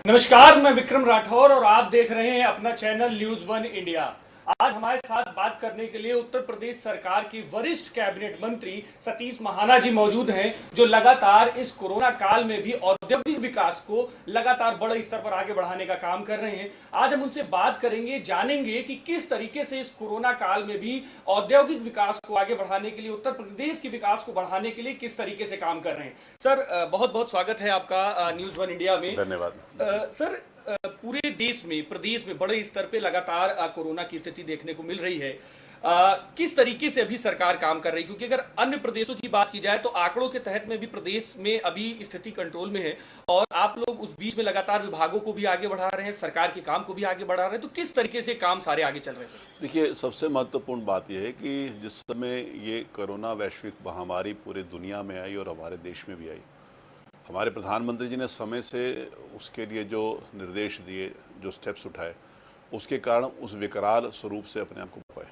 नमस्कार, मैं विक्रम राठौर और आप देख रहे हैं अपना चैनल न्यूज वन इंडिया। आज हमारे साथ बात करने के लिए उत्तर प्रदेश सरकार की वरिष्ठ कैबिनेट मंत्री सतीश महाना जी मौजूद हैं, जो लगातार इस कोरोना काल में भी औद्योगिक विकास को लगातार बड़े स्तर पर आगे बढ़ाने का काम कर रहे हैं। आज हम उनसे बात करेंगे, जानेंगे कि किस तरीके से इस कोरोना काल में भी औद्योगिक विकास को आगे बढ़ाने के लिए, उत्तर प्रदेश के विकास को बढ़ाने के लिए किस तरीके से काम कर रहे हैं। सर, बहुत बहुत स्वागत है आपका न्यूज वन इंडिया में। धन्यवाद। सर, पूरे देश में, प्रदेश में बड़े स्तर पे लगातार कोरोना की स्थिति देखने को मिल रही है। किस तरीके से अभी सरकार काम कर रही है, क्योंकि अगर अन्य प्रदेशों की बात की जाए तो आंकड़ों के तहत में भी प्रदेश में अभी स्थिति कंट्रोल में है और आप लोग उस बीच में लगातार विभागों को भी आगे बढ़ा रहे हैं, सरकार के काम को भी आगे बढ़ा रहे हैं, तो किस तरीके से काम सारे आगे चल रहे हैं? देखिए, सबसे महत्वपूर्ण बात यह है कि जिस समय ये कोरोना वैश्विक महामारी पूरे दुनिया में आई और हमारे देश में भी आई, हमारे प्रधानमंत्री जी ने समय से उसके लिए जो निर्देश दिए, जो स्टेप्स उठाए, उसके कारण उस विकराल स्वरूप से अपने आप को पाए।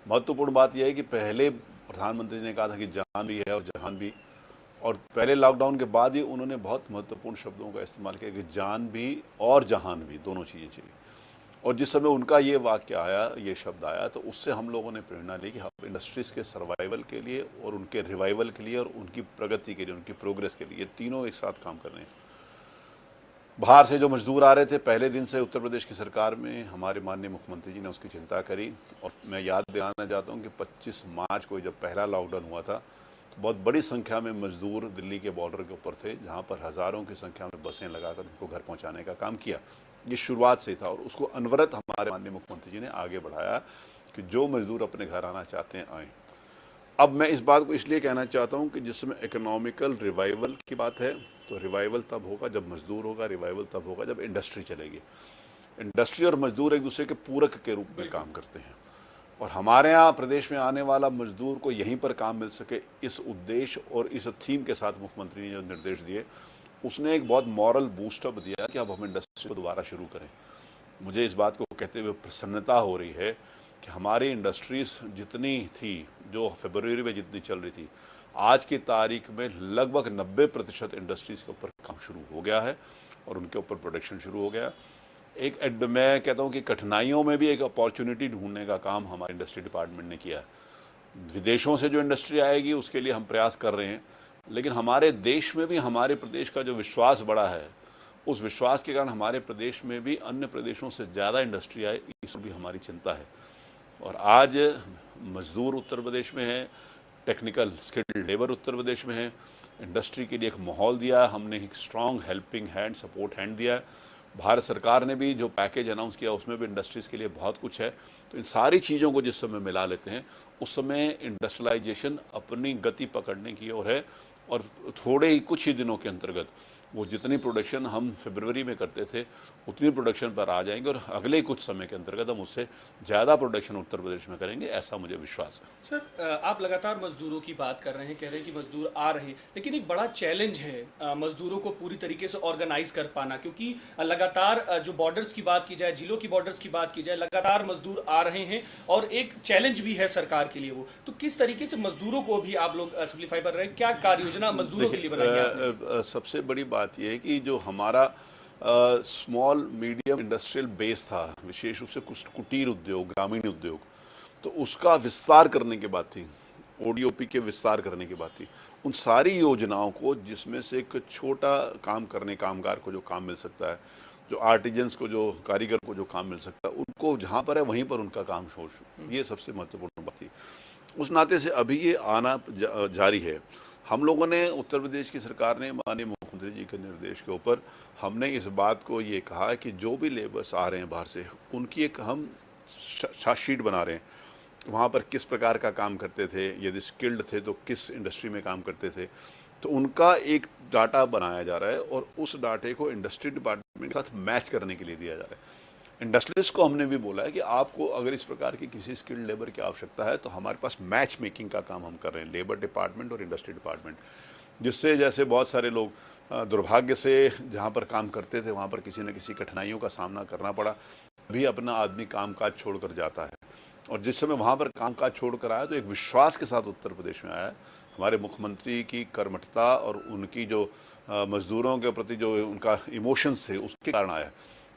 महत्वपूर्ण बात यह है कि पहले प्रधानमंत्री ने कहा था कि जान भी है और जहान भी, और पहले लॉकडाउन के बाद ही उन्होंने बहुत महत्वपूर्ण शब्दों का इस्तेमाल किया कि जान भी और जहान भी, दोनों चीज़ें चाहिए। और जिस समय उनका ये वाक्य आया, ये शब्द आया, तो उससे हम लोगों ने प्रेरणा ली कि हम इंडस्ट्रीज़ के सर्वाइवल के लिए और उनके रिवाइवल के लिए और उनकी प्रगति के लिए, उनकी प्रोग्रेस के लिए, ये तीनों एक साथ काम कर रहे हैं। बाहर से जो मजदूर आ रहे थे, पहले दिन से उत्तर प्रदेश की सरकार में हमारे माननीय मुख्यमंत्री जी ने उसकी चिंता करी। और मैं याद दिलाना चाहता हूँ कि 25 मार्च को जब पहला लॉकडाउन हुआ था, तो बहुत बड़ी संख्या में मजदूर दिल्ली के बॉर्डर के ऊपर थे, जहाँ पर हज़ारों की संख्या में बसें लगाकर उनको घर पहुँचाने का काम किया। ये शुरुआत से था और उसको अनवरत हमारे माननीय मुख्यमंत्री जी ने आगे बढ़ाया कि जो मजदूर अपने घर आना चाहते हैं आएँ। अब मैं इस बात को इसलिए कहना चाहता हूं कि जिसमें इकोनॉमिकल रिवाइवल की बात है, तो रिवाइवल तब होगा जब मजदूर होगा, रिवाइवल तब होगा जब इंडस्ट्री चलेगी। इंडस्ट्री और मजदूर एक दूसरे के पूरक के रूप में काम करते हैं और हमारे यहाँ प्रदेश में आने वाला मजदूर को यहीं पर काम मिल सके, इस उद्देश्य और इस थीम के साथ मुख्यमंत्री ने जो निर्देश दिए, उसने एक बहुत मॉरल बूस्टअप दिया कि अब हम इंडस्ट्री को दोबारा शुरू करें। मुझे इस बात को कहते हुए प्रसन्नता हो रही है कि हमारी इंडस्ट्रीज़ जितनी थी, जो फरवरी में जितनी चल रही थी, आज की तारीख में लगभग 90% इंडस्ट्रीज़ के ऊपर काम शुरू हो गया है और उनके ऊपर प्रोडक्शन शुरू हो गया। मैं कहता हूँ कि कठिनाइयों में भी एक अपॉर्चुनिटी ढूंढने का काम हमारे इंडस्ट्री डिपार्टमेंट ने किया है। विदेशों से जो इंडस्ट्री आएगी उसके लिए हम प्रयास कर रहे हैं, लेकिन हमारे देश में भी हमारे प्रदेश का जो विश्वास बढ़ा है, उस विश्वास के कारण हमारे प्रदेश में भी अन्य प्रदेशों से ज़्यादा इंडस्ट्री आए, इस पर भी हमारी चिंता है। और आज मजदूर उत्तर प्रदेश में है, technical skilled labour Uttar Pradesh में है, इंडस्ट्री के लिए एक माहौल दिया, हमने एक strong helping hand, support hand दिया है। भारत सरकार ने भी जो पैकेज अनाउंस किया उसमें भी इंडस्ट्रीज़ के लिए बहुत कुछ है। तो इन सारी चीज़ों को जिस समय मिला लेते हैं, उस समय इंडस्ट्रियलाइजेशन अपनी गति पकड़ने की ओर है और थोड़े ही कुछ ही दिनों के अंतर्गत वो जितनी प्रोडक्शन हम फरवरी में करते थे उतनी प्रोडक्शन पर आ जाएंगे और अगले कुछ समय के अंतर्गत हम उससे ज़्यादा प्रोडक्शन उत्तर प्रदेश में करेंगे, ऐसा मुझे विश्वास है। सर, आप लगातार मजदूरों की बात कर रहे हैं, कह रहे हैं कि मजदूर आ रहे हैं, लेकिन एक बड़ा चैलेंज है मजदूरों को पूरी तरीके से ऑर्गेनाइज कर पाना, क्योंकि लगातार जो बॉर्डर्स की बात की जाए, जिलों की बॉर्डर्स की बात की जाए, लगातार मजदूर आ रहे हैं और एक चैलेंज भी है सरकार के लिए। वो तो किस तरीके से मजदूरों को भी आप लोग सिंप्लीफाई कर रहे हैं, क्या कार्य योजना मजदूरों के लिए बनाई है? सबसे बड़ी बात यह है कि जो हमारा स्मॉल मीडियम इंडस्ट्रियल बेस था, विशेष रूप से कुछ कुटीर उद्योग, ग्रामीण उद्योग, तो उसका विस्तार करने की बात थी, ओडीओपी के विस्तार करने की बात थी। उन सारी योजनाओं को, जिसमें से एक छोटा काम करने कामगार को जो काम मिल सकता है, जो आर्टिजन्स को, जो कारीगर को जो काम मिल सकता है, उनको जहाँ पर है वहीं पर उनका काम शोर, ये सबसे महत्वपूर्ण बात थी। उस नाते से अभी ये आना जारी है। हम लोगों ने, उत्तर प्रदेश की सरकार ने माननीय मुख्यमंत्री जी के निर्देश के ऊपर हमने इस बात को ये कहा है कि जो भी लेबर्स आ रहे हैं बाहर से, उनकी एक हम शीट बना रहे हैं, वहाँ पर किस प्रकार का काम करते थे, यदि स्किल्ड थे तो किस इंडस्ट्री में काम करते थे, तो उनका एक डाटा बनाया जा रहा है और उस डाटे को इंडस्ट्री डिपार्टमेंट के साथ मैच करने के लिए दिया जा रहा है। इंडस्ट्रियलिस्ट को हमने भी बोला है कि आपको अगर इस प्रकार की किसी स्किल्ड लेबर की आवश्यकता है तो हमारे पास मैच मेकिंग का काम हम कर रहे हैं, लेबर डिपार्टमेंट और इंडस्ट्री डिपार्टमेंट, जिससे जैसे बहुत सारे लोग दुर्भाग्य से जहाँ पर काम करते थे वहाँ पर किसी न किसी कठिनाइयों का सामना करना पड़ा, भी अपना आदमी कामकाज छोड़कर जाता है और जिस समय वहाँ पर कामकाज छोड़कर आया तो एक विश्वास के साथ उत्तर प्रदेश में आया है। हमारे मुख्यमंत्री की कर्मठता और उनकी जो मजदूरों के प्रति जो उनका इमोशंस थे उसके कारण आया।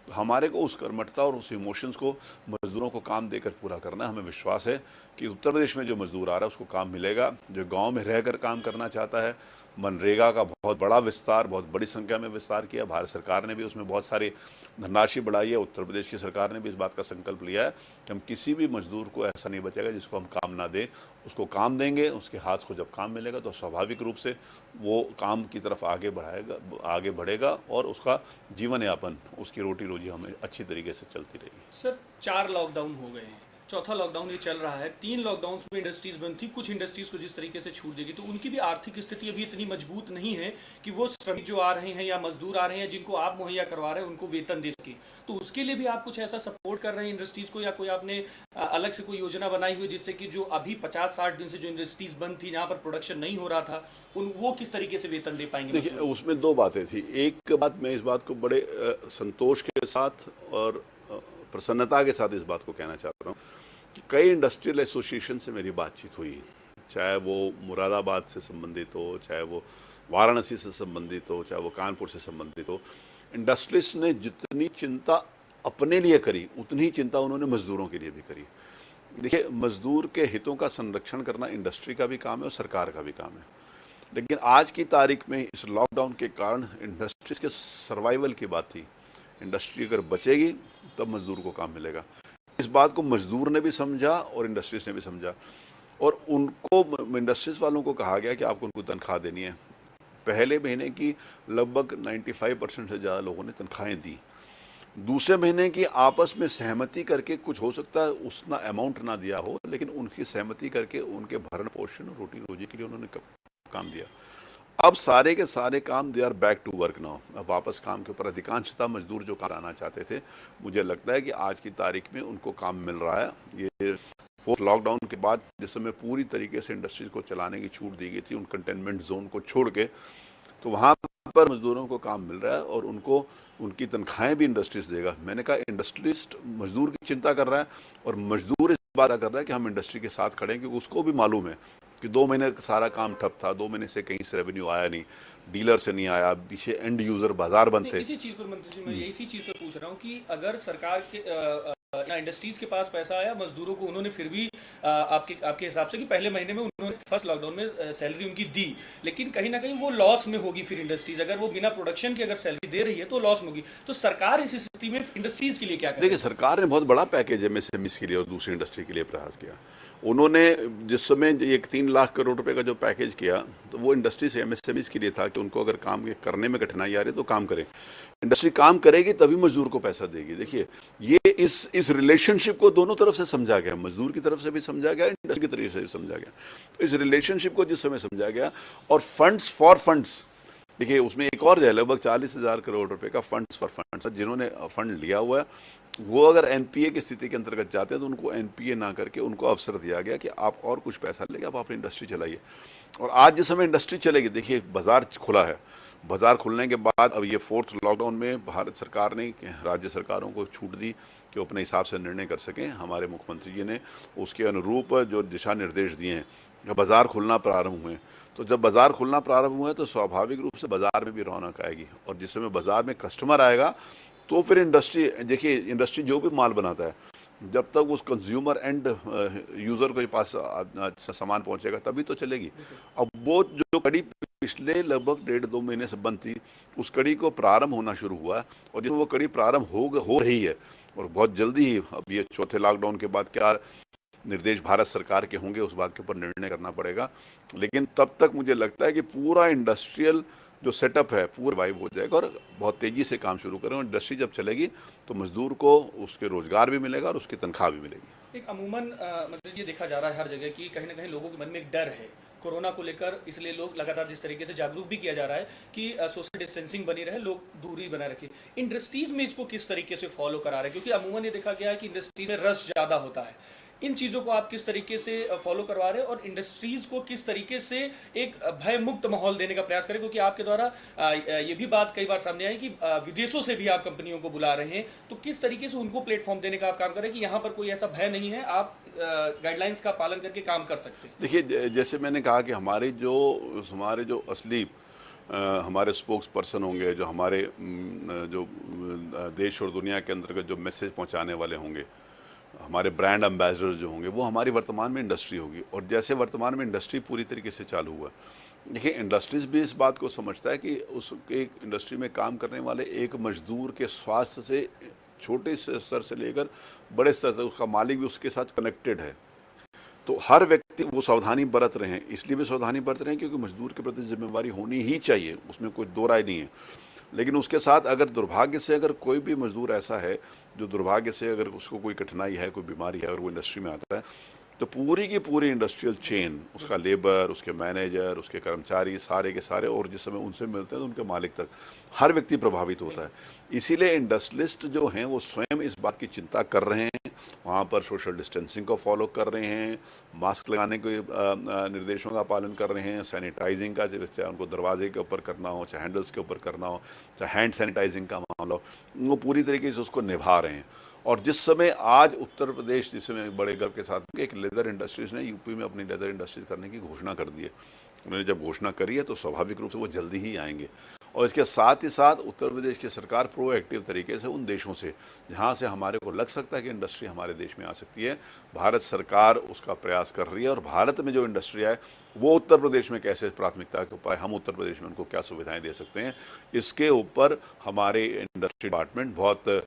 तो हमारे को उस कर्मठता और उस इमोशंस को मजदूरों को काम देकर पूरा करना है। हमें विश्वास है कि उत्तर प्रदेश में जो मजदूर आ रहा है उसको काम मिलेगा। जो गांव में रहकर काम करना चाहता है, मनरेगा का बहुत बड़ा विस्तार, बहुत बड़ी संख्या में विस्तार किया। भारत सरकार ने भी उसमें बहुत सारी धनराशि बढ़ाई है। उत्तर प्रदेश की सरकार ने भी इस बात का संकल्प लिया है कि हम किसी भी मजदूर को ऐसा नहीं बचेगा जिसको हम काम ना दें। उसको काम देंगे, उसके हाथ को जब काम मिलेगा तो स्वाभाविक रूप से वो काम की तरफ आगे बढ़ेगा और उसका जीवन यापन, उसकी रोटी रोजी हमें अच्छी तरीके से चलती रहेगी। सर 4 लॉकडाउन हो गए हैं, चौथा लॉकडाउन ये चल रहा है। 3 लॉकडाउन में इंडस्ट्रीज बंद थी, कुछ इंडस्ट्रीज को जिस तरीके से छूट देगी तो उनकी भी आर्थिक स्थिति अभी इतनी मजबूत नहीं है कि वो श्रमिक जो आ रहे हैं या मजदूर आ रहे हैं जिनको आप मुहैया करवा रहे हैं उनको वेतन दे सके। तो उसके लिए भी आप कुछ ऐसा सपोर्ट कर रहे हैं इंडस्ट्रीज को, या कोई आपने अलग से कोई योजना बनाई हुई जिससे कि जो अभी 50-60 दिन से जो इंडस्ट्रीज बंद थी, जहाँ पर प्रोडक्शन नहीं हो रहा था, वो किस तरीके से वेतन दे पाएंगे? देखिए, उसमें 2 बातें थी। एक बात, मैं इस बात को बड़े संतोष के साथ और प्रसन्नता के साथ इस बात को कहना चाहता हूँ कि कई इंडस्ट्रियल एसोसिएशन से मेरी बातचीत हुई, चाहे वो मुरादाबाद से संबंधित हो, चाहे वो वाराणसी से संबंधित हो, चाहे वो कानपुर से संबंधित हो। इंडस्ट्रियलिस्ट ने जितनी चिंता अपने लिए करी उतनी ही चिंता उन्होंने मजदूरों के लिए भी करी। देखिए, मजदूर के हितों का संरक्षण करना इंडस्ट्री का भी काम है और सरकार का भी काम है। लेकिन आज की तारीख में इस लॉकडाउन के कारण इंडस्ट्रीज के सर्वाइवल की बात थी। इंडस्ट्री अगर बचेगी तब मजदूर को काम मिलेगा। इस बात को मजदूर ने भी समझा और इंडस्ट्रीज ने भी समझा, और उनको, इंडस्ट्रीज वालों को कहा गया कि आपको उनको तनख्वाह देनी है। पहले महीने की लगभग 95% से ज़्यादा लोगों ने तनख्वाहें दी। दूसरे महीने की आपस में सहमति करके, कुछ हो सकता है उतना अमाउंट ना दिया हो, लेकिन उनकी सहमति करके उनके भरण पोषण, रोटी रोजी के लिए उन्होंने काम दिया। अब सारे के सारे काम they are back to work now. अब वापस काम के ऊपर अधिकांशतः मजदूर जो कराना चाहते थे, मुझे लगता है कि आज की तारीख में उनको काम मिल रहा है। ये 4th लॉकडाउन के बाद जिस समय पूरी तरीके से इंडस्ट्रीज को चलाने की छूट दी गई थी उन कंटेनमेंट जोन को छोड़ के, तो वहाँ पर मजदूरों को काम मिल रहा है और उनको उनकी तनख्वाहें भी इंडस्ट्रीज देगा। मैंने कहा, इंडस्ट्रियलिस्ट मजदूर की चिंता कर रहा है और मजदूर इस बात कर रहा है कि हम इंडस्ट्री के साथ खड़े हैं, क्योंकि उसको भी मालूम है कि 2 महीने सारा काम ठप था, 2 महीने से कहीं से रेवेन्यू आया नहीं, डीलर से नहीं आया, पीछे एंड यूजर बाजार बंद थे। इसी चीज़ पर मंत्री जी, मैं इसी चीज़ पर पूछ रहा हूँ कि अगर सरकार के इंडस्ट्रीज के पास पैसा आया, मजदूरों को उन्होंने फिर भी आपके हिसाब से कि पहले महीने में उन्होंने फर्स्ट लॉकडाउन में सैलरी उनकी दी, लेकिन कहीं ना कहीं वो लॉस में होगी। फिर इंडस्ट्रीज अगर वो बिना प्रोडक्शन के अगर सैलरी दे रही है तो लॉस में होगी। तो सरकार इस स्थिति में इंडस्ट्रीज के लिए क्या करे? देखिए, सरकार ने बहुत बड़ा पैकेज एमएसएमई के लिए और दूसरी इंडस्ट्री के लिए प्रयास किया। उन्होंने जिस समय 3 लाख करोड़ रुपए का जो पैकेज किया, तो वो इंडस्ट्री से एमएसएमई के लिए था कि उनको अगर काम करने में कठिनाई आ रही है तो काम करें। इंडस्ट्री काम करेगी तभी मजदूर को पैसा देगी। देखिए, ये इस रिलेशनशिप को दोनों तरफ से समझा गया, मजदूर की तरफ से भी समझा गया, इंडस्ट्री की तरफ से भी समझा गया। तो इस रिलेशनशिप को जिस समय समझा गया, और फंड्स फॉर फंड्स, देखिए उसमें एक और है, लगभग 40,000 करोड़ रुपए का फंड्स फॉर फंड्स, जिन्होंने फंड लिया हुआ है वो अगर एनपीए की स्थिति के अंतर्गत जाते हैं तो उनको एनपीए ना करके उनको अवसर दिया गया कि आप और कुछ पैसा लेके आप अपनी इंडस्ट्री चलाइए। और आज जिस समय इंडस्ट्री चलेगी, देखिए बाजार खुला है, बाजार खुलने के बाद अब ये 4th लॉकडाउन में भारत सरकार ने राज्य सरकारों को छूट दी कि वो अपने हिसाब से निर्णय कर सकें। हमारे मुख्यमंत्री जी ने उसके अनुरूप जो दिशा निर्देश दिए हैं, बाजार खुलना प्रारंभ हुए। तो जब बाजार खुलना प्रारंभ हुए तो स्वाभाविक रूप से बाजार में भी रौनक आएगी, और जिस समय बाजार में कस्टमर आएगा तो फिर इंडस्ट्री, देखिए इंडस्ट्री जो भी माल बनाता है, जब तक उस कंज्यूमर एंड यूज़र के पास सामान पहुंचेगा तभी तो चलेगी। अब वो जो कड़ी पिछले लगभग 1.5-2 महीने से बंद थी, उस कड़ी को प्रारंभ होना शुरू हुआ है, और जब वो कड़ी प्रारंभ हो रही है, और बहुत जल्दी ही अब ये 4थे लॉकडाउन के बाद क्या निर्देश भारत सरकार के होंगे उस बात के ऊपर निर्णय करना पड़ेगा। लेकिन तब तक मुझे लगता है कि पूरा इंडस्ट्रियल जो सेटअप है पूरा वाइब हो जाएगा और बहुत तेज़ी से काम शुरू करें। और इंडस्ट्री जब चलेगी तो मजदूर को उसके रोजगार भी मिलेगा और उसकी तनख्वाह भी मिलेगी। एक अमूमन मतलब ये देखा जा रहा है हर जगह कि कहीं ना कहीं लोगों के मन में एक डर है कोरोना को लेकर, इसलिए लोग लगातार जिस तरीके से जागरूक भी किया जा रहा है कि सोशल डिस्टेंसिंग बनी रहे, लोग दूरी बनाए रखें। इंडस्ट्रीज में इसको किस तरीके से फॉलो करा रहे हैं? क्योंकि अमूमन ये देखा गया है कि इंडस्ट्रीज में रश ज़्यादा होता है। इन चीज़ों को आप किस तरीके से फॉलो करवा रहे हैं और इंडस्ट्रीज को किस तरीके से एक भय मुक्त माहौल देने का प्रयास करें? क्योंकि आपके द्वारा ये भी बात कई बार सामने आई कि विदेशों से भी आप कंपनियों को बुला रहे हैं, तो किस तरीके से उनको प्लेटफॉर्म देने का आप काम करें कि यहाँ पर कोई ऐसा भय नहीं है, आप गाइडलाइंस का पालन करके काम कर सकते हैं? देखिए, जैसे मैंने कहा कि हमारे जो असली हमारे स्पोक्स पर्सन होंगे, जो हमारे जो देश और दुनिया के अंतर्गत जो मैसेज पहुंचाने वाले होंगे, हमारे ब्रांड एम्बेसडर जो होंगे, वो हमारी वर्तमान में इंडस्ट्री होगी। और जैसे वर्तमान में इंडस्ट्री पूरी तरीके से चालू हुआ, देखिए इंडस्ट्रीज भी इस बात को समझता है कि उसके इंडस्ट्री में काम करने वाले एक मजदूर के स्वास्थ्य से छोटे से स्तर से लेकर बड़े स्तर तक उसका मालिक भी उसके साथ कनेक्टेड है। तो हर व्यक्ति वो सावधानी बरत रहे हैं, इसलिए भी सावधानी बरत रहे हैं क्योंकि मजदूर के प्रति जिम्मेवारी होनी ही चाहिए, उसमें कोई दो राय नहीं है। लेकिन उसके साथ अगर दुर्भाग्य से अगर कोई भी मजदूर ऐसा है जो दुर्भाग्य से अगर उसको कोई कठिनाई है, कोई बीमारी है, अगर वो इंडस्ट्री में आता है, तो पूरी की पूरी इंडस्ट्रियल चेन, उसका लेबर, उसके मैनेजर, उसके कर्मचारी, सारे के सारे, और जिस समय उनसे मिलते हैं तो उनके मालिक तक, हर व्यक्ति प्रभावित होता है। इसीलिए इंडस्ट्रियलिस्ट जो हैं वो स्वयं इस बात की चिंता कर रहे हैं, वहाँ पर सोशल डिस्टेंसिंग को फॉलो कर रहे हैं, मास्क लगाने के निर्देशों का पालन कर रहे हैं, सैनिटाइजिंग का, चाहे उनको दरवाजे के ऊपर करना हो, चाहे हैंडल्स के ऊपर करना हो, चाहे हैंड सैनिटाइजिंग का मामला हो, वो पूरी तरीके से उसको निभा रहे हैं। और जिस समय आज उत्तर प्रदेश, जिस समय बड़े गर्व के साथ एक लेदर इंडस्ट्रीज़ ने यूपी में अपनी लेदर इंडस्ट्रीज करने की घोषणा कर दी है, उन्होंने जब घोषणा करी है तो स्वाभाविक रूप से वो जल्दी ही आएंगे। और इसके साथ ही साथ उत्तर प्रदेश की सरकार प्रोएक्टिव तरीके से उन देशों से जहाँ से हमारे को लग सकता है कि इंडस्ट्री हमारे देश में आ सकती है, भारत सरकार उसका प्रयास कर रही है। और भारत में जो इंडस्ट्री है वो उत्तर प्रदेश में कैसे प्राथमिकता के ऊपर, हम उत्तर प्रदेश में उनको क्या सुविधाएं दे सकते हैं, इसके ऊपर हमारे इंडस्ट्री डिपार्टमेंट बहुत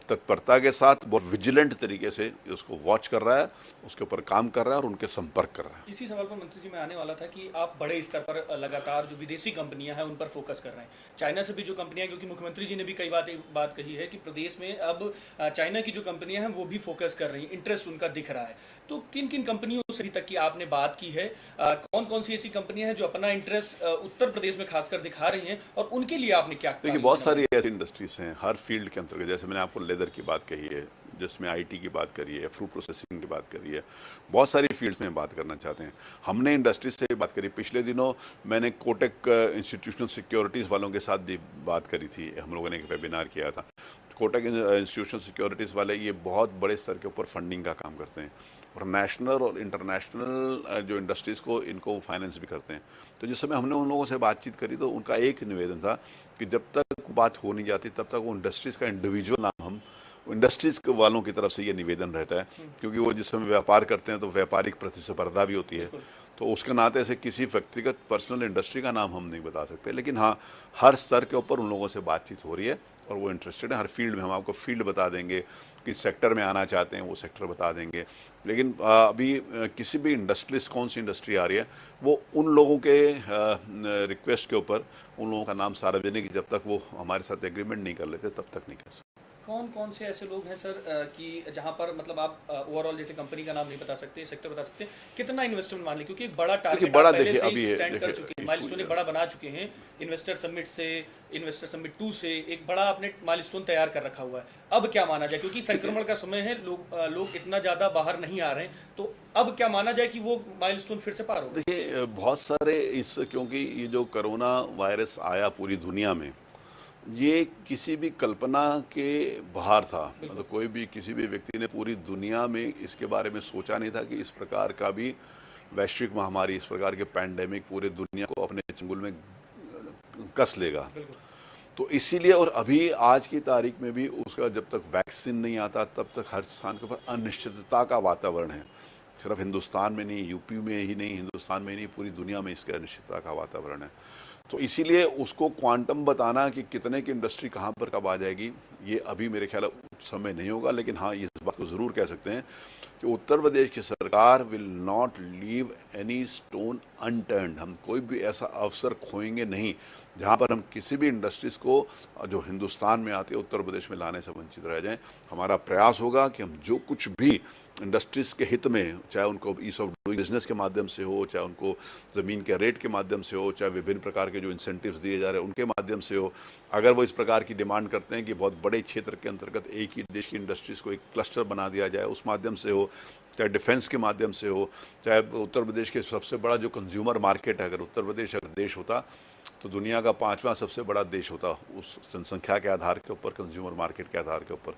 तत्परता के साथ, बहुत विजिलेंट तरीके से उसको वॉच कर रहा है, उसके ऊपर काम कर रहा है और उनके संपर्क कर रहा है। इसी सवाल पर मंत्री जी मैं आने वाला था कि आप बड़े स्तर पर लगातार जो विदेशी कंपनियां हैं उन पर फोकस कर रहे हैं, चाइना से भी जो कंपनियां, क्योंकि मुख्यमंत्री जी ने भी कई बात कही है कि प्रदेश में अब चाइना की जो कंपनियां हैं वो भी फोकस कर रही हैं, इंटरेस्ट उनका दिख रहा है। तो किन किन कंपनियों से तक की आपने बात की है, कौन कौन सी ऐसी कंपनियां हैं जो अपना इंटरेस्ट उत्तर प्रदेश में खासकर दिखा रही हैं, और उनके लिए आपने क्या? देखिए बहुत सारी ऐसी इंडस्ट्रीज हैं हर फील्ड के अंतर्गत, जैसे मैंने आपको लेदर की बात कही है, जिसमें आईटी की बात करी है, फूड प्रोसेसिंग की बात करी है, बहुत सारी फील्ड्स में बात करना चाहते हैं। हमने इंडस्ट्री से बात करी, पिछले दिनों मैंने कोटक इंस्टीट्यूशनल सिक्योरिटीज़ वालों के साथ भी बात करी थी, हम लोगों ने एक वेबिनार किया था। कोटक इंस्टीट्यूशनल सिक्योरिटीज़ वाले ये बहुत बड़े स्तर के ऊपर फंडिंग का काम करते हैं और नेशनल और इंटरनेशनल जो इंडस्ट्रीज़ को इनको फाइनेंस भी करते हैं। तो जिस समय हमने उन लोगों से बातचीत करी तो उनका एक निवेदन था कि जब तक बात हो नहीं जाती तब तक वो इंडस्ट्रीज़ का इंडिविजुअल नाम हम इंडस्ट्रीज़ वालों की तरफ से ये निवेदन रहता है, क्योंकि वो जिस समय व्यापार करते हैं तो व्यापारिक प्रतिस्पर्धा भी होती है, तो उसके नाते ऐसे किसी व्यक्तिगत पर्सनल इंडस्ट्री का नाम हम नहीं बता सकते। लेकिन हाँ, हर स्तर के ऊपर उन लोगों से बातचीत हो रही है और वो इंटरेस्टेड है हर फील्ड में। हम आपको फील्ड बता देंगे, किस सेक्टर में आना चाहते हैं वो सेक्टर बता देंगे। लेकिन अभी किसी भी इंडस्ट्रीज, कौन सी इंडस्ट्री आ रही है, वो उन लोगों के रिक्वेस्ट के ऊपर उन लोगों का नाम सार्वजनिक, जब तक वो हमारे साथ एग्रीमेंट नहीं कर लेते तब तक नहीं कर सकते। कौन कौन से ऐसे लोग हैं सर कि जहां पर मतलब आप ओवरऑल जैसे कंपनी का नाम नहीं बता सकते, सेक्टर बता सकते, कितना इन्वेस्टमेंट मान लें, क्योंकि एक बड़ा टारगेट बड़ा पहले देखिए से अभी ही स्टैंड कर चुके हैं, माइलस्टोन बड़ा बना चुके हैं, इन्वेस्टर समिट से, इन्वेस्टर समिट 2 से एक बड़ा आपने माइलस्टोन तैयार कर रखा हुआ है। अब क्या माना जाए, क्योंकि संक्रमण का समय है, लोग इतना ज़्यादा बाहर नहीं आ रहे हैं, तो अब क्या माना जाए कि वो माइलस्टोन फिर से पार हो? देखिए बहुत सारे क्योंकि ये जो कोरोना वायरस आया पूरी दुनिया में, ये किसी भी कल्पना के बाहर था। मतलब कोई भी, किसी भी व्यक्ति ने पूरी दुनिया में इसके बारे में सोचा नहीं था कि इस प्रकार का भी वैश्विक महामारी, इस प्रकार के पैंडेमिक पूरे दुनिया को अपने चंगुल में कस लेगा। तो इसीलिए, और अभी आज की तारीख में भी उसका जब तक वैक्सीन नहीं आता तब तक हर स्थान के ऊपर अनिश्चितता का वातावरण है। सिर्फ हिंदुस्तान में नहीं, यूपी में ही नहीं, हिंदुस्तान में ही नहीं, पूरी दुनिया में इसके अनिश्चितता का वातावरण है। तो इसीलिए उसको क्वांटम बताना कि कितने की इंडस्ट्री कहाँ पर कब आ जाएगी, ये अभी मेरे ख्याल समय नहीं होगा। लेकिन हाँ, इस बात को ज़रूर कह सकते हैं कि उत्तर प्रदेश की सरकार will not leave any stone unturned. हम कोई भी ऐसा अवसर खोएंगे नहीं जहाँ पर हम किसी भी इंडस्ट्रीज़ को जो हिंदुस्तान में आती है उत्तर प्रदेश में लाने से वंचित रह जाएं। हमारा प्रयास होगा कि हम जो कुछ भी इंडस्ट्रीज़ के हित में, चाहे उनको ईज ऑफ डूइंग बिजनेस के माध्यम से हो, चाहे उनको ज़मीन के रेट के माध्यम से हो, चाहे विभिन्न प्रकार के जो इंसेंटिव्स दिए जा रहे हैं उनके माध्यम से हो, अगर वो इस प्रकार की डिमांड करते हैं कि बहुत बड़े क्षेत्र के अंतर्गत एक ही देश की इंडस्ट्रीज़ को एक क्लस्टर बना दिया जाए, उस माध्यम से हो, चाहे डिफेंस के माध्यम से हो, चाहे उत्तर प्रदेश के सबसे बड़ा जो कंज्यूमर मार्केट है, अगर उत्तर प्रदेश अगर देश होता तो दुनिया का 5वां सबसे बड़ा देश होता उस जनसंख्या के आधार के ऊपर, कंज्यूमर मार्केट के आधार के ऊपर।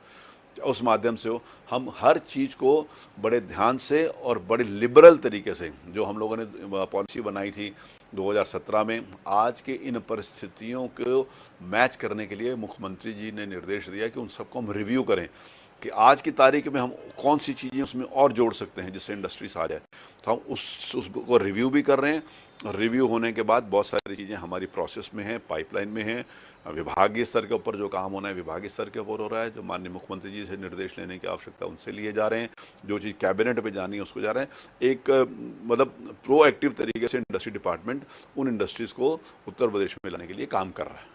उस माध्यम से हो, हम हर चीज़ को बड़े ध्यान से और बड़े लिबरल तरीके से, जो हम लोगों ने पॉलिसी बनाई थी 2017 में, आज के इन परिस्थितियों को मैच करने के लिए मुख्यमंत्री जी ने निर्देश दिया कि उन सबको हम रिव्यू करें कि आज की तारीख में हम कौन सी चीज़ें उसमें और जोड़ सकते हैं जिससे इंडस्ट्रीज आ जाए। तो हम उसको रिव्यू भी कर रहे हैं। रिव्यू होने के बाद बहुत सारी चीज़ें हमारी प्रोसेस में हैं, पाइपलाइन में हैं। विभागीय स्तर के ऊपर जो काम होना है विभागीय स्तर के ऊपर हो रहा है। जो माननीय मुख्यमंत्री जी से निर्देश लेने की आवश्यकता उनसे लिए जा रहे हैं। जो चीज़ कैबिनेट पे जानी है उसको जा रहे हैं। एक मतलब प्रोएक्टिव तरीके से इंडस्ट्री डिपार्टमेंट उन इंडस्ट्रीज़ को उत्तर प्रदेश में लाने के लिए काम कर रहा है।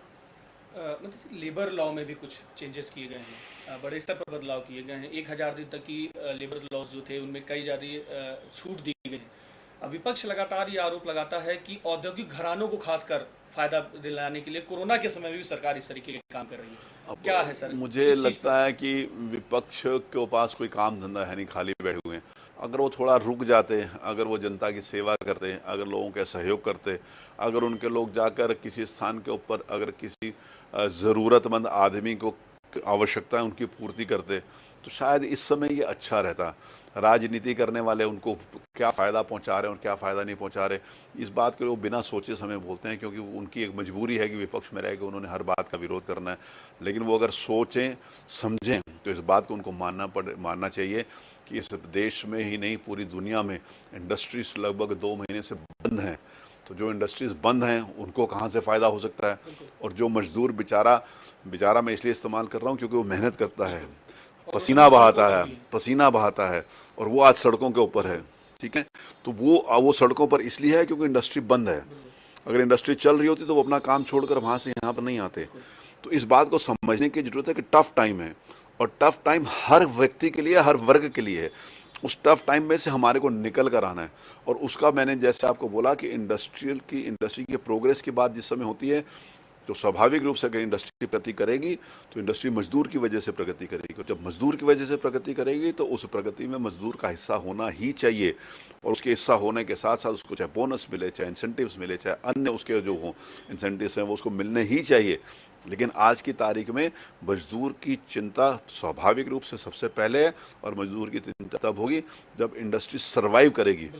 मतलब लेबर लॉ में भी कुछ चेंजेस किए गए हैं, बड़े स्तर पर बदलाव किए गए हैं। 1000 दिन तक की लेबर लॉज जो थे उनमें कई ज़्यादा छूट दी गई है। विपक्ष लगातार ये आरोप लगाता है कि औद्योगिक घरानों को खासकर फायदा दिलाने के लिए कोरोना के समय में भी सरकार इस तरीके के काम कर रही है। क्या है सर? मुझे लगता है कि विपक्ष के पास कोई काम धंधा है नहीं, खाली बैठे हुए हैं। अगर वो थोड़ा रुक जाते, अगर वो जनता की सेवा करते, अगर लोगों का सहयोग करते, अगर उनके लोग जाकर किसी स्थान के ऊपर अगर किसी ज़रूरतमंद आदमी को आवश्यकता है उनकी पूर्ति करते, तो शायद इस समय ये अच्छा रहता। राजनीति करने वाले उनको क्या फ़ायदा पहुंचा रहे हैं और क्या फ़ायदा नहीं पहुंचा रहे, इस बात को वो बिना सोचे समय बोलते हैं, क्योंकि उनकी एक मजबूरी है कि विपक्ष में रह के उन्होंने हर बात का विरोध करना है। लेकिन वो अगर सोचें समझें तो इस बात को उनको मानना चाहिए कि इस देश में ही नहीं पूरी दुनिया में इंडस्ट्रीज लगभग 2 महीने से बंद हैं। तो जो इंडस्ट्रीज़ बंद हैं उनको कहाँ से फ़ायदा हो सकता है? और जो मजदूर बेचारा मैं इसलिए इस्तेमाल कर रहा हूँ क्योंकि वो मेहनत करता है, पसीना बहाता है और वो आज सड़कों के ऊपर है। ठीक है, तो वो सड़कों पर इसलिए है क्योंकि इंडस्ट्री बंद है। अगर इंडस्ट्री चल रही होती तो वो अपना काम छोड़कर वहाँ से यहाँ पर नहीं आते। तो इस बात को समझने की ज़रूरत है कि टफ़ टाइम है, और टफ़ टाइम हर व्यक्ति के लिए, हर वर्ग के लिए है। उस टफ़ टाइम में से हमारे को निकल कर आना है, और उसका मैंने जैसे आपको बोला कि इंडस्ट्री की प्रोग्रेस की बात जिस समय होती है तो स्वाभाविक रूप से अगर इंडस्ट्री प्रगति करेगी तो इंडस्ट्री मजदूर की वजह से प्रगति करेगी, और जब मजदूर की वजह से प्रगति करेगी तो उस प्रगति में मजदूर का हिस्सा होना ही चाहिए। और उसके हिस्सा होने के साथ साथ उसको चाहे बोनस मिले, चाहे इंसेंटिव्स मिले, चाहे अन्य उसके जो हो इंसेंटिव्स हैं वो उसको मिलने ही चाहिए। लेकिन आज की तारीख में मजदूर की चिंता स्वाभाविक रूप से सबसे पहले है, और मजदूर की चिंता तब होगी जब इंडस्ट्री सर्वाइव करेगी,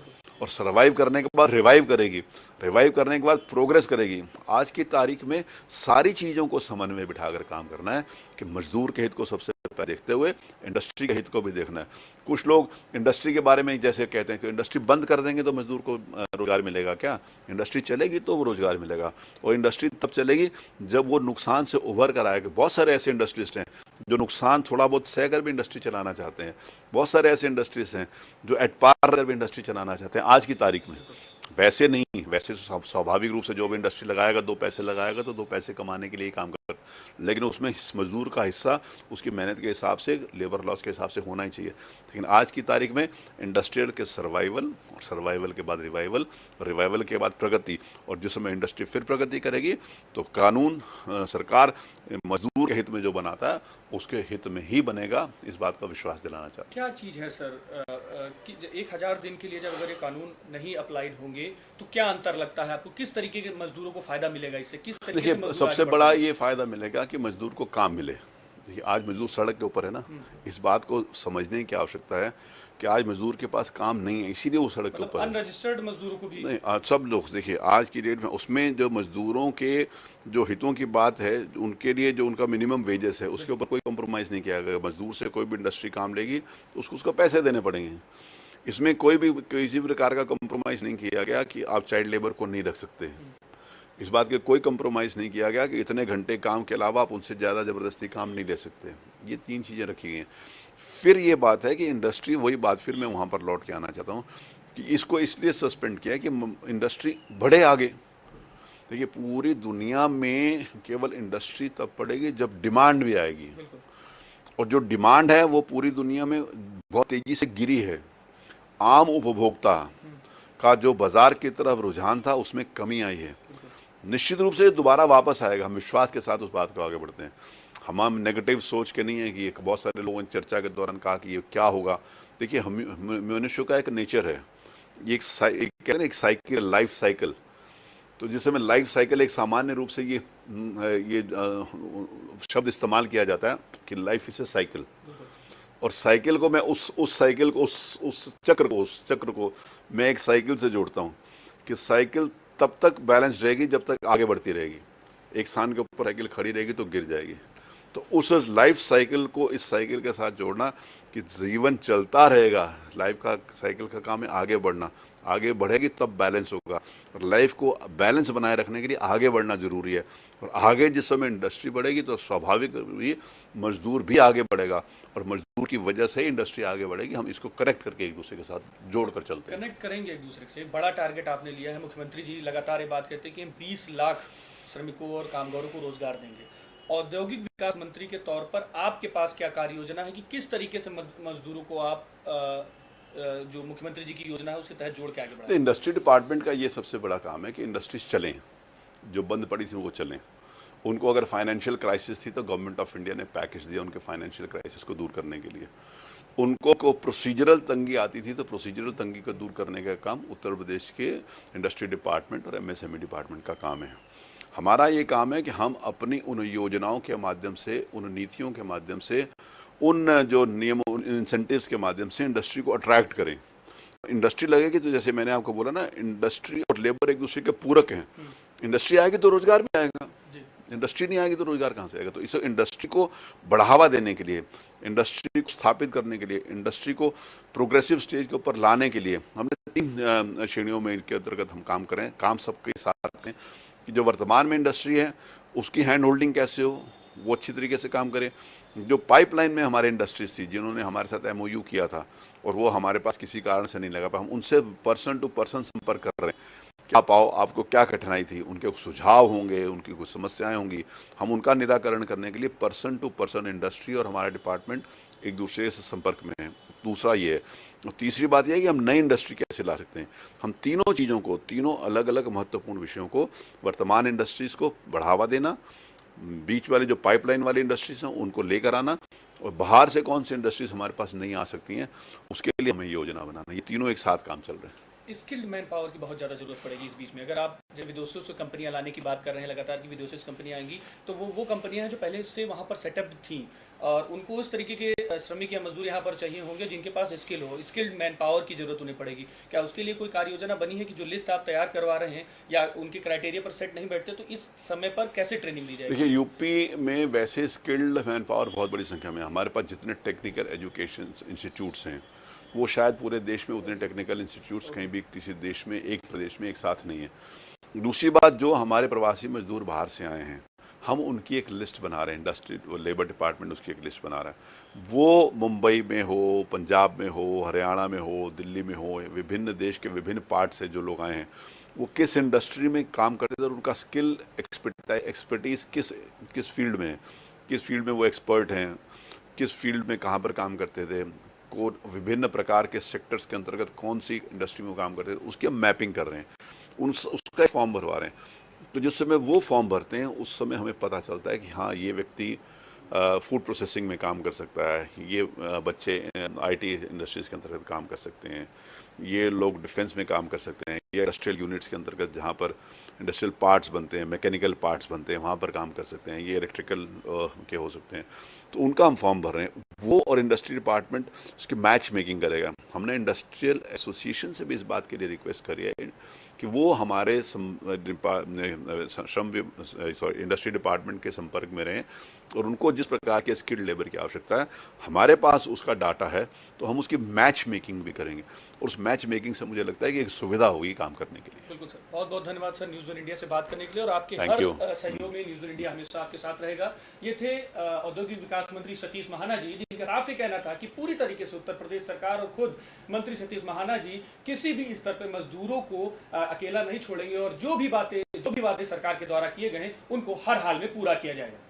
और सर्वाइव करने के बाद रिवाइव करेगी, रिवाइव करने के बाद प्रोग्रेस करेगी। आज की तारीख में सारी चीज़ों को समन्वय में बिठाकर काम करना है कि मजदूर के हित को सबसे पहले देखते हुए इंडस्ट्री के हित को भी देखना है। कुछ लोग इंडस्ट्री के बारे में जैसे कहते हैं कि इंडस्ट्री बंद कर देंगे तो मजदूर को रोजगार मिलेगा। क्या इंडस्ट्री चलेगी तो वो रोजगार मिलेगा, और इंडस्ट्री तब चलेगी जब वो नुकसान से उभर कर आएगा। बहुत सारे ऐसे इंडस्ट्रिस्ट हैं जो नुकसान थोड़ा बहुत सहकर भी इंडस्ट्री चलाना चाहते हैं। बहुत सारे ऐसे इंडस्ट्रीज हैं जो एट पार कर भी इंडस्ट्री चलाना चाहते हैं आज की तारीख में। वैसे नहीं, वैसे स्वाभाविक रूप से जो भी इंडस्ट्री लगाएगा 2 पैसे लगाएगा तो 2 पैसे कमाने के लिए ही काम कर, लेकिन उसमें मजदूर का हिस्सा उसकी मेहनत के हिसाब से, लेबर लॉस के हिसाब से होना ही चाहिए। लेकिन आज की तारीख में इंडस्ट्रियल के सर्वाइवल, और सर्वाइवल के बाद रिवाइवल, और रिवाइवल के बाद प्रगति, और जिस समय इंडस्ट्री फिर प्रगति करेगी तो कानून सरकार मजदूर के हित में जो बनाता है उसके हित में ही बनेगा। इस बात का विश्वास दिलाना चाहता हूँ। क्या चीज़ है सर कि 1000 दिन के लिए जब अगर ये कानून नहीं अप्लाइड होंगे तो क्या अंतर लगता है आपको? किस तरीके के मजदूरों को फायदा मिलेगा इससे? किस तरीके से देखिए, सबसे बड़ा ये फ़ायदा मिलेगा कि मजदूर को काम मिले। देखिए, आज मजदूर सड़क के ऊपर है ना, इस बात को समझने की आवश्यकता है कि आज मजदूर के पास काम नहीं है, इसीलिए वो सड़क के ऊपर है। अनरजिस्टर्ड मजदूरों को भी नहीं, आज सब लोग देखिए आज की डेट में उसमें जो मजदूरों के जो हितों की बात है, उनके लिए जो उनका मिनिमम वेजेस है उसके ऊपर कोई कॉम्प्रोमाइज़ नहीं किया गया। मजदूर से कोई भी इंडस्ट्री काम लेगी तो उसको पैसे देने पड़ेंगे। इसमें कोई भी किसी प्रकार का कॉम्प्रोमाइज़ नहीं किया गया कि आप चाइल्ड लेबर को नहीं रख सकते। इस बात के कोई कंप्रोमाइज़ नहीं किया गया कि इतने घंटे काम के अलावा आप उनसे ज़्यादा ज़बरदस्ती काम नहीं ले सकते। ये 3 चीज़ें रखी गई हैं। फिर ये बात है कि इंडस्ट्री, वही बात फिर मैं वहाँ पर लौट के आना चाहता हूँ कि इसको इसलिए सस्पेंड किया है कि इंडस्ट्री बढ़े आगे। देखिए, पूरी दुनिया में केवल इंडस्ट्री तब बढ़ेगी जब डिमांड भी आएगी, और जो डिमांड है वो पूरी दुनिया में बहुत तेज़ी से गिरी है। आम उपभोक्ता का जो बाज़ार की तरफ रुझान था उसमें कमी आई है। निश्चित रूप से दोबारा वापस आएगा, हम विश्वास के साथ उस बात को आगे बढ़ते हैं। हम नेगेटिव सोच के नहीं है कि बहुत सारे लोगों ने चर्चा के दौरान कहा कि ये क्या होगा। देखिए, मनुष्य का एक नेचर है, ये कहते हैं एक साइकिल, लाइफ साइकिल। तो जिस समय लाइफ साइकिल एक सामान्य रूप से ये शब्द इस्तेमाल किया जाता है कि लाइफ इज ए साइकिल। और साइकिल को मैं उस साइकिल को उस चक्र को मैं एक साइकिल से जोड़ता हूँ कि साइकिल तब तक बैलेंस रहेगी जब तक आगे बढ़ती रहेगी। एक स्थान के ऊपर साइकिल खड़ी रहेगी तो गिर जाएगी। तो उस लाइफ साइकिल को इस साइकिल के साथ जोड़ना कि जीवन चलता रहेगा, लाइफ का साइकिल का काम है आगे बढ़ना, आगे बढ़ेगी तब बैलेंस होगा। और लाइफ को बैलेंस बनाए रखने के लिए आगे बढ़ना जरूरी है। और आगे जिस समय इंडस्ट्री बढ़ेगी तो स्वाभाविक भी मजदूर भी आगे बढ़ेगा, और मजदूर की वजह से इंडस्ट्री आगे बढ़ेगी। हम इसको कनेक्ट करके एक दूसरे के साथ जोड़ कर चलते हैं। कनेक्ट करेंगे एक दूसरे से। बड़ा टारगेट आपने लिया है, मुख्यमंत्री जी लगातार ये बात कहते हैं कि हम 20 लाख श्रमिकों और कामगारों को रोजगार देंगे। औद्योगिक विकास मंत्री के तौर पर आपके पास क्या कार्य योजना है कि किस तरीके से मजदूरों को आप जो मुख्यमंत्री जी की योजना है उसके तहत जोड़ के आगे बढ़ाएं? इंडस्ट्री डिपार्टमेंट का ये सबसे बड़ा काम है कि इंडस्ट्रीज चलें, जो बंद पड़ी थी वो चलें। उनको अगर फाइनेंशियल क्राइसिस थी तो गवर्नमेंट ऑफ इंडिया ने पैकेज दिया उनके फाइनेंशियल क्राइसिस को दूर करने के लिए। उनको प्रोसीजरल तंगी आती थी तो प्रोसीजरल तंगी को दूर करने का काम उत्तर प्रदेश के इंडस्ट्री डिपार्टमेंट और एमएसएमई डिपार्टमेंट का काम है। हमारा ये काम है कि हम अपनी उन योजनाओं के माध्यम से, उन नीतियों के माध्यम से, उन जो नियमों, उन इंसेंटिव्स के माध्यम से इंडस्ट्री को अट्रैक्ट करें। इंडस्ट्री लगेगी तो जैसे मैंने आपको बोला ना, इंडस्ट्री और लेबर एक दूसरे के पूरक हैं। इंडस्ट्री आएगी तो रोजगार भी आएगा, इंडस्ट्री नहीं आएगी तो रोजगार कहाँ से आएगा। तो इस इंडस्ट्री को बढ़ावा देने के लिए, इंडस्ट्री को स्थापित करने के लिए, इंडस्ट्री को प्रोग्रेसिव स्टेज के ऊपर लाने के लिए हमने 3 श्रेणियों में इनके अंतर्गत हम काम करें। काम सबके साथ हैं कि जो वर्तमान में इंडस्ट्री है उसकी हैंड होल्डिंग कैसे हो, वो अच्छी तरीके से काम करें। जो पाइपलाइन में हमारे इंडस्ट्रीज थी जिन्होंने हमारे साथ एमओयू किया था और वो हमारे पास किसी कारण से नहीं लगा पाया, हम उनसे पर्सन टू पर्सन संपर्क कर रहे हैं। क्या पाओ, आपको क्या कठिनाई थी, उनके सुझाव होंगे, उनकी कुछ समस्याएं होंगी, हम उनका निराकरण करने के लिए पर्सन टू पर्सन इंडस्ट्री और हमारा डिपार्टमेंट एक दूसरे से संपर्क में है। दूसरा ये है। और तीसरी बात यह है कि हम नई इंडस्ट्री कैसे ला सकते हैं। हम तीनों चीज़ों को, तीनों अलग अलग महत्वपूर्ण विषयों को, वर्तमान इंडस्ट्रीज़ को बढ़ावा देना, बीच वाले जो पाइपलाइन वाली इंडस्ट्रीज हैं उनको लेकर आना, और बाहर से कौन सी इंडस्ट्रीज हमारे पास नहीं आ सकती हैं उसके लिए हमें योजना बनाना, ये तीनों एक साथ काम चल रहे हैं। स्किल्ड मैन पावर की बहुत ज़्यादा जरूरत पड़ेगी इस बीच में। अगर आप जब विदेशों से कंपनियां लाने की बात कर रहे हैं, लगातार की विदेशों से कंपनियां आएंगी, तो वो कंपनियां हैं जो पहले से वहां पर सेटअप थी और उनको उस तरीके के श्रमिक या मजदूर यहाँ पर चाहिए होंगे जिनके पास स्किल हो, स्किल्ड मैन पावर की जरूरत उन्हें पड़ेगी। क्या उसके लिए कोई कार्य योजना बनी है कि जो लिस्ट आप तैयार करवा रहे हैं या उनके क्राइटेरिया पर सेट नहीं बैठते तो इस समय पर कैसे ट्रेनिंग दी जाएगी? देखिए, यूपी में वैसे स्किल्ड मैन पावर बहुत बड़ी संख्या में, हमारे पास जितने टेक्निकल एजुकेशन इंस्टीट्यूट्स हैं वो शायद पूरे देश में उतने टेक्निकल इंस्टीट्यूट्स कहीं भी किसी देश में, एक प्रदेश में एक साथ नहीं है। दूसरी बात, जो हमारे प्रवासी मजदूर बाहर से आए हैं हम उनकी एक लिस्ट बना रहे हैं, इंडस्ट्री और लेबर डिपार्टमेंट उसकी एक लिस्ट बना रहा है। वो मुंबई में हो, पंजाब में हो, हरियाणा में हो, दिल्ली में हो, विभिन्न देश के विभिन्न पार्ट से जो लोग आए हैं वो किस इंडस्ट्री में काम करते थे और उनका स्किल एक्सपर्टीज़ किस फील्ड में है, किस फील्ड में वो एक्सपर्ट हैं, किस फील्ड में कहाँ पर काम करते थे, को विभिन्न प्रकार के सेक्टर्स के अंतर्गत कौन सी इंडस्ट्री में काम करते थे, उसकी हम मैपिंग कर रहे हैं। उसका फॉर्म भरवा रहे हैं। तो जिस समय वो फॉर्म भरते हैं उस समय हमें पता चलता है कि हाँ, ये व्यक्ति फूड प्रोसेसिंग में काम कर सकता है, ये बच्चे आईटी इंडस्ट्रीज़ के अंतर्गत काम कर सकते हैं, ये लोग डिफेंस में काम कर सकते हैं, ये इंडस्ट्रियल यूनिट्स के अंतर्गत जहाँ पर इंडस्ट्रियल पार्ट्स बनते हैं, मैकेनिकल पार्ट्स बनते हैं, वहाँ पर काम कर सकते हैं, ये इलेक्ट्रिकल के हो सकते हैं। तो उनका हम फॉर्म भर रहे हैं। वो और इंडस्ट्री डिपार्टमेंट उसकी मैच मेकिंग करेगा। हमने इंडस्ट्रियल एसोसिएशन से भी इस बात के लिए रिक्वेस्ट करी है कि वो हमारे इंडस्ट्री डिपार्टमेंट के संपर्क में रहें और उनको जिस प्रकार के स्किल्ड लेबर की आवश्यकता है हमारे पास उसका डाटा है तो हम उसकी मैच मेकिंग भी करेंगे। और उस मैच मेकिंग से मुझे लगता है कि एक सुविधा होगी काम करने के लिए। बिल्कुल सर, बहुत बहुत धन्यवाद सर न्यूज़ वन इंडिया से बात करने के लिए और आपके हर सहयोग में न्यूज़ वन इंडिया हमेशा आपके साथ रहेगा। ये थे औद्योगिक विकास मंत्री सतीश महाना जी, जिनका साफ ही कहना था कि पूरी तरीके से उत्तर प्रदेश सरकार और खुद मंत्री सतीश महाना जी किसी भी स्तर पर मजदूरों को अकेला नहीं छोड़ेंगे और जो भी बातें सरकार के द्वारा किए गए उनको हर हाल में पूरा किया जाएगा।